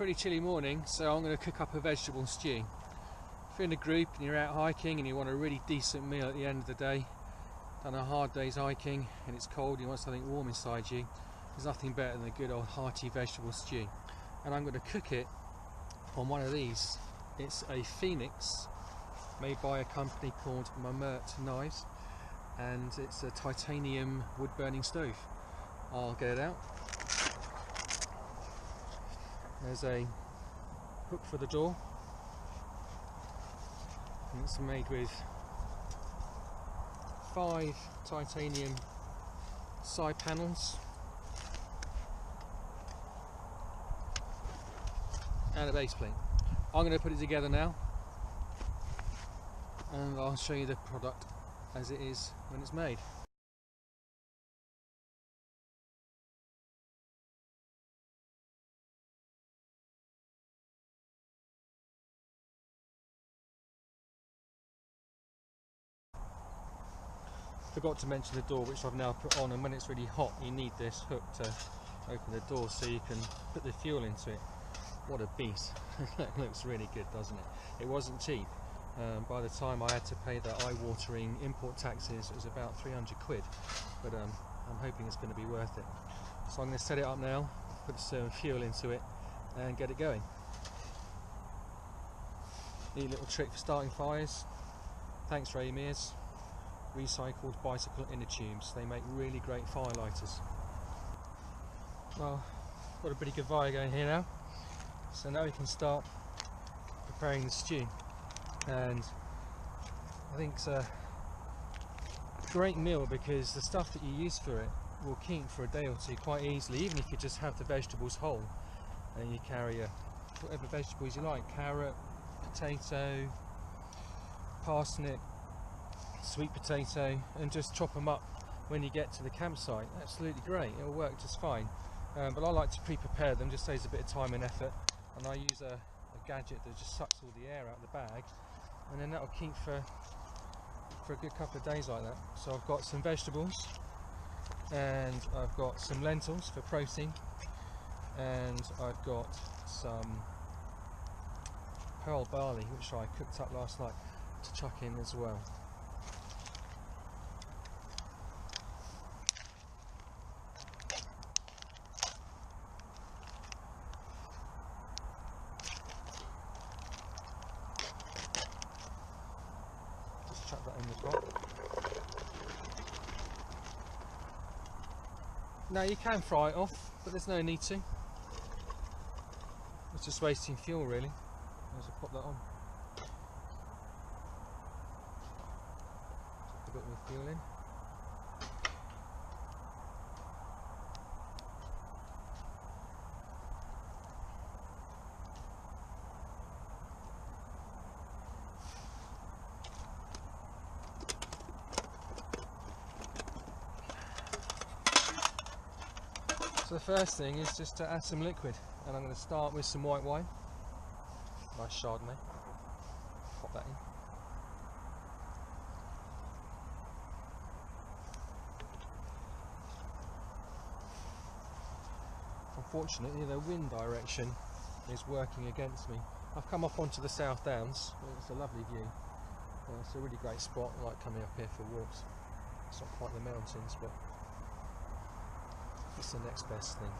pretty chilly morning, so I'm going to cook up a vegetable stew. If you're in a group and you're out hiking and you want a really decent meal at the end of the day, done a hard day's hiking and it's cold, you want something warm inside you, there's nothing better than a good old hearty vegetable stew. And I'm going to cook it on one of these. It's a Phoenix made by a company called Mummert knives, and it's a titanium wood burning stove. I'll get it out. There's a hook for the door, and it's made with 5 titanium side panels and a base plate. I'm going to put it together now and I'll show you the product as it is when it's made. Forgot to mention the door, which I've now put on, and when it's really hot you need this hook to open the door so you can put the fuel into it. What a beast. That looks really good, doesn't it? It wasn't cheap. By the time I had to pay the eye-watering import taxes, it was about 300 quid, but I'm hoping it's going to be worth it. So I'm going to set it up now, put some fuel into it and get it going. Neat little trick for starting fires. Thanks Raymears. Recycled bicycle inner tubes. They make really great fire lighters. Well, got a pretty good fire going here now, so now we can start preparing the stew. And I think it's a great meal because the stuff that you use for it will keep for a day or two quite easily, even if you just have the vegetables whole and you carry whatever vegetables you like: carrot, potato, parsnip, sweet potato, and just chop them up when you get to the campsite. Absolutely great, it'll work just fine. But I like to pre-prepare them, just saves a bit of time and effort, and I use a gadget that just sucks all the air out of the bag, and then that'll keep for a good couple of days like that. So I've got some vegetables, and I've got some lentils for protein, and I've got some pearl barley which I cooked up last night to chuck in as well. Chuck that in the pot. Now you can fry it off, but there's no need to. It's just wasting fuel really. As I pop that on. Just a bit more fuel in. So the first thing is just to add some liquid, and I'm going to start with some white wine, nice Chardonnay. Pop that in. Unfortunately the wind direction is working against me. I've come up onto the South Downs. It's a lovely view. It's a really great spot. I like coming up here for walks. It's not quite the mountains, but it's the next best thing.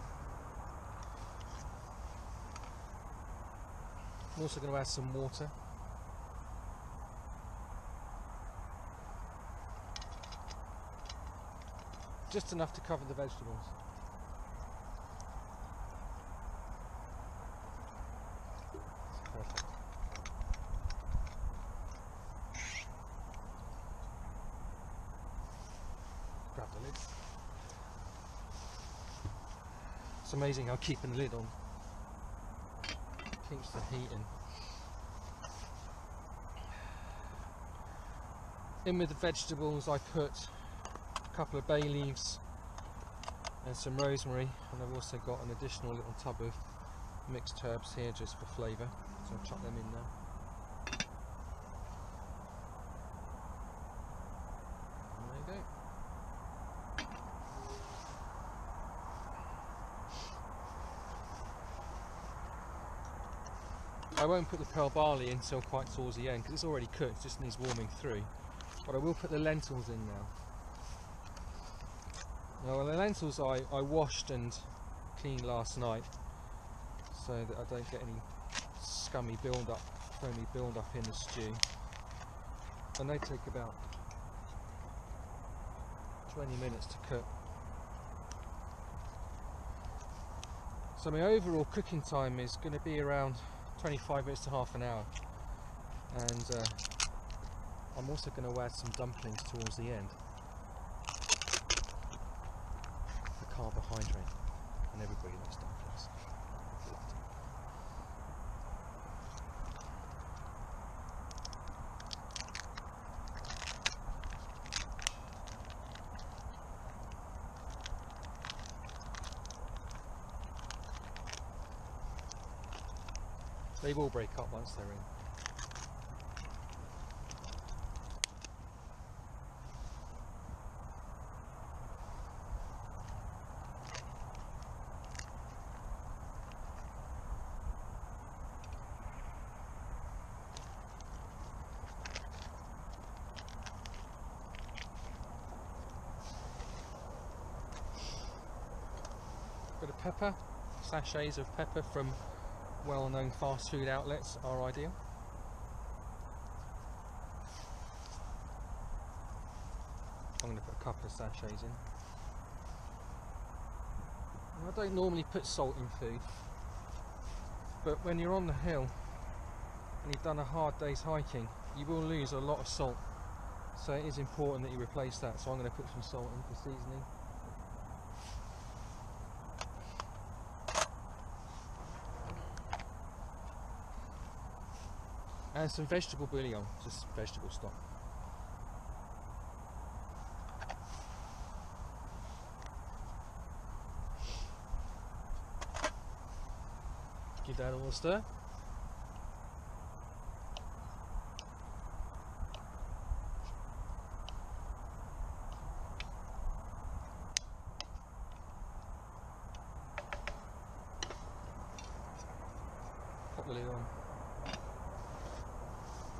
I'm also going to add some water. Just enough to cover the vegetables. Perfect. Grab the lid. It's amazing how keeping the lid on keeps the heat in. With the vegetables I put a couple of bay leaves and some rosemary, and I've also got an additional little tub of mixed herbs here just for flavour, so I'll chuck them in now. And there you go. I won't put the pearl barley in until quite towards the end because it's already cooked, just needs warming through. But I will put the lentils in now. Now the lentils I washed and cleaned last night so that I don't get any scummy build-up, foamy build-up in the stew. And they take about 20 minutes to cook. So my overall cooking time is going to be around 25 minutes to half an hour. And I'm also going to add some dumplings towards the end. The carbohydrate, and everybody likes dumplings. They will break up once they're in. Bit of pepper, sachets of pepper from well-known fast food outlets are ideal. I'm going to put a couple of sachets in. I don't normally put salt in food, but when you're on the hill and you've done a hard day's hiking, you will lose a lot of salt, so it is important that you replace that. So I'm going to put some salt in for seasoning. And some vegetable bouillon, just vegetable stock. Give that all a stir. Pop the lid on.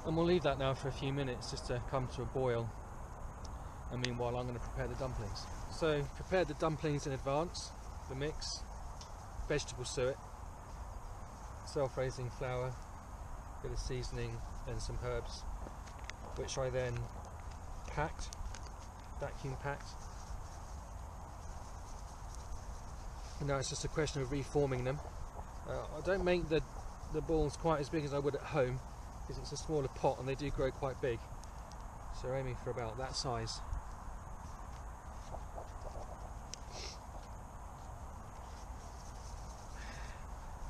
And we'll leave that now for a few minutes just to come to a boil, and meanwhile I'm going to prepare the dumplings. So prepare the dumplings in advance, the mix, vegetable suet, self-raising flour, bit of seasoning and some herbs, which I then packed, vacuum packed. And now it's just a question of reforming them. I don't make the balls quite as big as I would at home, because it's a smaller pot and they do grow quite big, so we're aiming for about that size.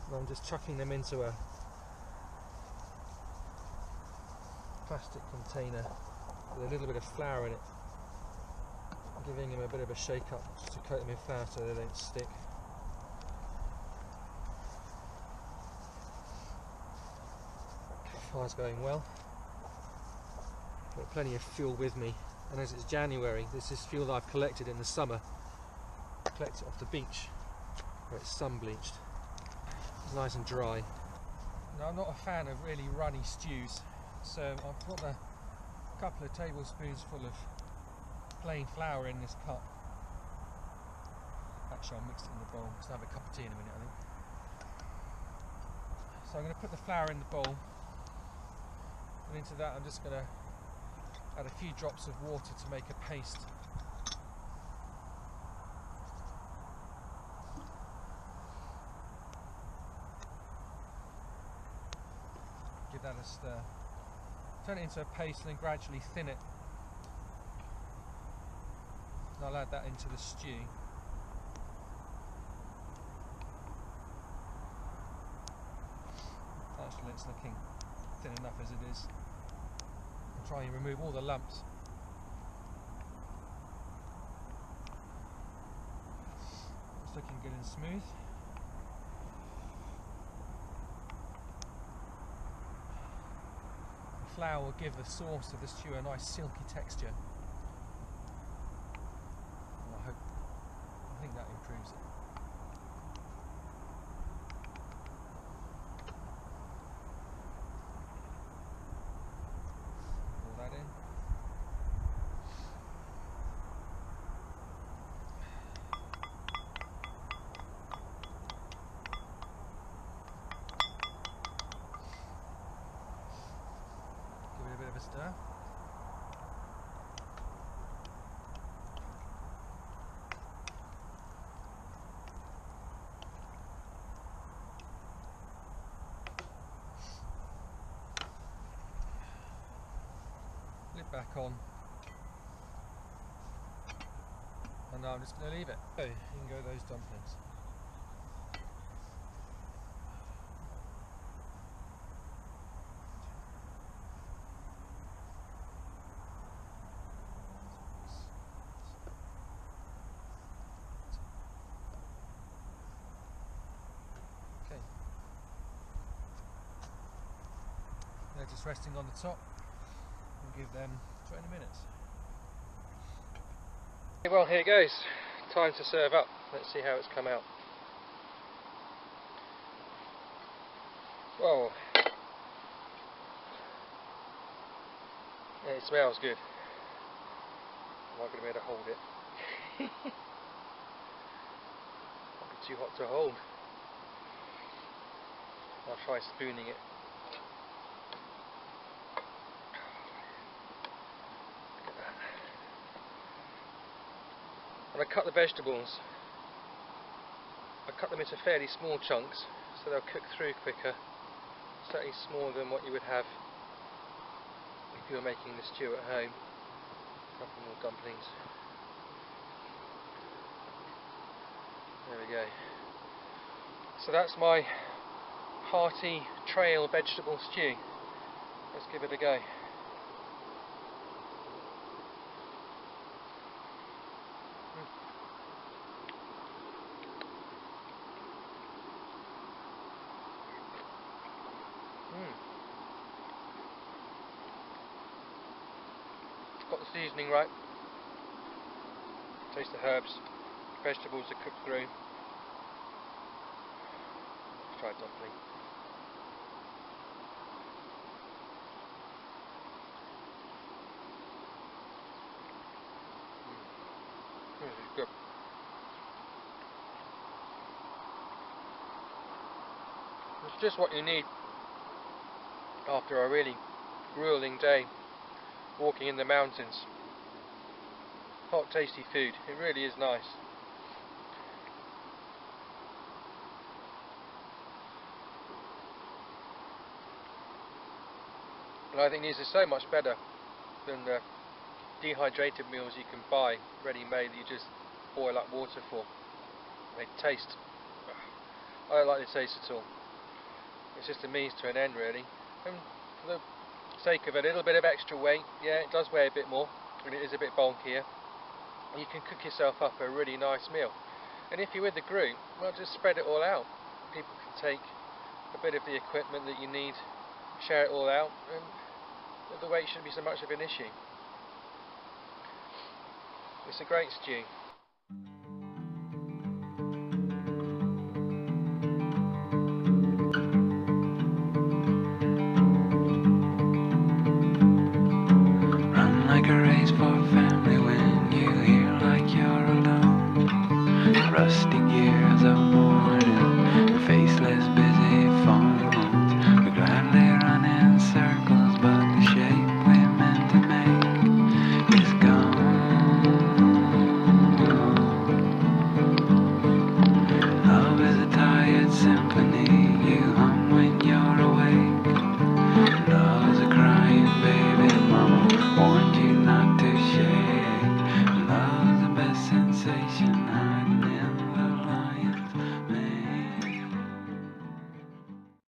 And I'm just chucking them into a plastic container with a little bit of flour in it, giving them a bit of a shake up just to coat them in flour so they don't stick. Fire's going well. Got plenty of fuel with me, and as it's January, this is fuel that I've collected in the summer. Collect it off the beach where it's sun bleached. It's nice and dry. Now I'm not a fan of really runny stews, so I've put a couple of tablespoons full of plain flour in this cup. Actually I'll mix it in the bowl because I'll have a cup of tea in a minute, I think. So I'm going to put the flour in the bowl. And into that I'm just going to add a few drops of water to make a paste. Give that a stir. Turn it into a paste and then gradually thin it. And I'll add that into the stew. Actually it's looking thin enough as it is. I'll try and remove all the lumps. It's looking good and smooth. The flour will give the sauce of the stew a nice silky texture. And I think that improves it. stir. Lid back on, and now I'm just going to leave it. So, in go those dumplings. Okay, they're just resting on the top. We'll give them 20 minutes. Well, here it goes. Time to serve up. Let's see how it's come out. Whoa. Yeah, it smells good. I'm not going to be able to hold it. Might be too hot to hold. I'll try spooning it. And I cut the vegetables. I cut them into fairly small chunks so they'll cook through quicker. Certainly smaller than what you would have if you were making the stew at home. A couple more dumplings. There we go. So that's my hearty trail vegetable stew. Let's give it a go. Got the seasoning right. Taste the herbs. Vegetables are cooked through. Let's try a dumpling. This is good. It's just what you need after a really grueling day walking in the mountains. Hot, tasty food. It really is nice. And I think these are so much better than the dehydrated meals you can buy ready-made that you just boil up water for. They taste... I don't like the taste at all. It's just a means to an end, really. And for the sake of a little bit of extra weight, yeah, it does weigh a bit more and it is a bit bulkier. You can cook yourself up a really nice meal. And if you're with the group, well, just spread it all out. People can take a bit of the equipment that you need, share it all out, and the weight shouldn't be so much of an issue. It's a great stew.